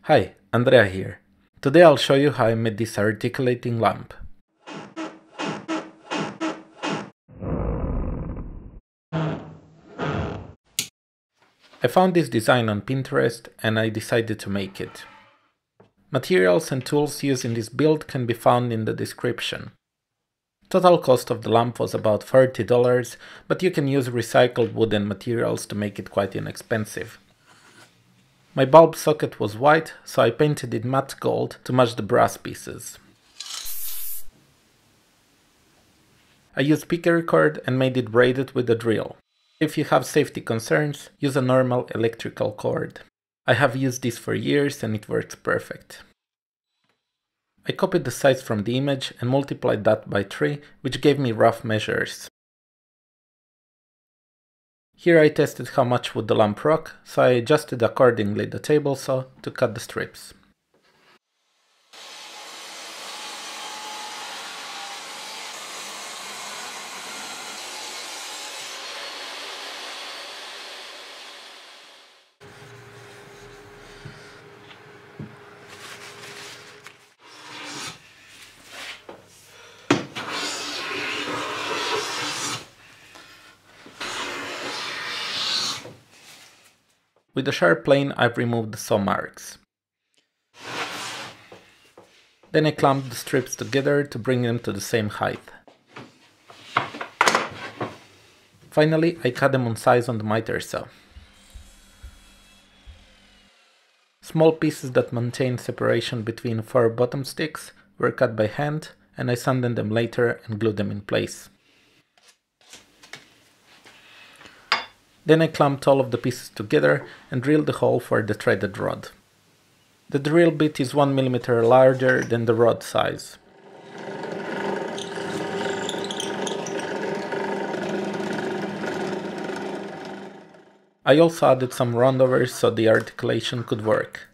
Hi, Andrea here. Today I'll show you how I made this articulating lamp. I found this design on Pinterest and I decided to make it. Materials and tools used in this build can be found in the description. Total cost of the lamp was about $30, but you can use recycled wooden materials to make it quite inexpensive. My bulb socket was white, so I painted it matte gold to match the brass pieces. I used picker cord and made it braided with a drill. If you have safety concerns, use a normal electrical cord. I have used this for years and it works perfect. I copied the size from the image and multiplied that by 3, which gave me rough measures. Here I tested how much would the lamp rock, so I adjusted accordingly the table saw to cut the strips. With a sharp plane I've removed the saw marks. Then I clamped the strips together to bring them to the same height. Finally I cut them on size on the miter saw. Small pieces that maintain separation between 4 bottom sticks were cut by hand and I sanded them later and glued them in place. Then I clamped all of the pieces together and drilled the hole for the threaded rod. The drill bit is 1 mm larger than the rod size. I also added some roundovers so the articulation could work.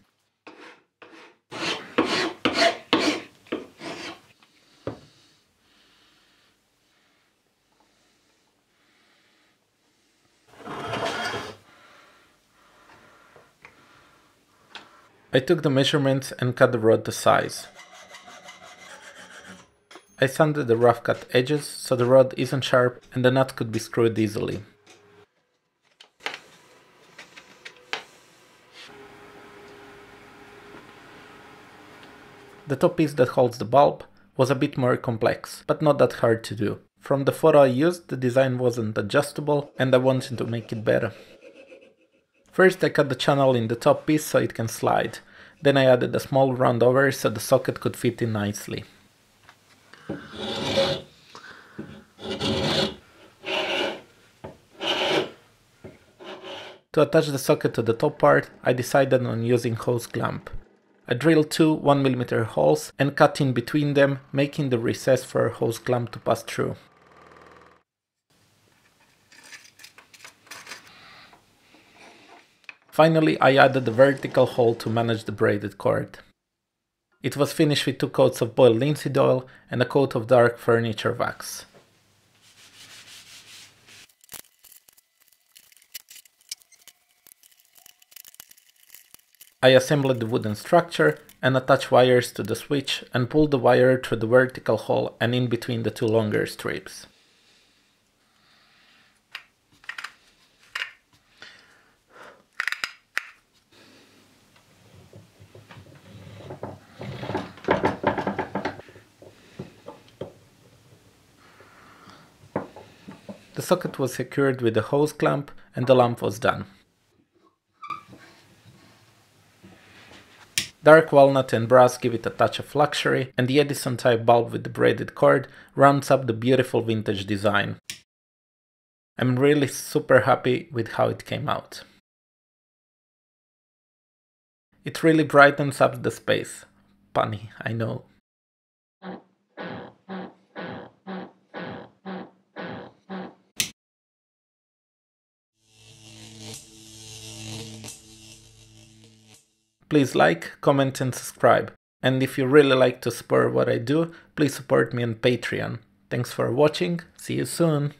I took the measurements and cut the rod to size. I sanded the rough cut edges so the rod isn't sharp and the nut could be screwed easily. The top piece that holds the bulb was a bit more complex, but not that hard to do. From the photo I used, the design wasn't adjustable and I wanted to make it better. First I cut the channel in the top piece so it can slide. Then I added a small roundover so the socket could fit in nicely. To attach the socket to the top part, I decided on using hose clamp. I drilled 2 1 mm holes and cut in between them, making the recess for a hose clamp to pass through. Finally, I added a vertical hole to manage the braided cord. It was finished with 2 coats of boiled linseed oil and a coat of dark furniture wax. I assembled the wooden structure and attached wires to the switch and pulled the wire through the vertical hole and in between the 2 longer strips. The socket was secured with a hose clamp and the lamp was done. Dark walnut and brass give it a touch of luxury, and the Artisan type bulb with the braided cord rounds up the beautiful vintage design. I'm really super happy with how it came out. It really brightens up the space. Punny, I know. Please like, comment and subscribe. And if you really like to support what I do, please support me on Patreon. Thanks for watching, see you soon!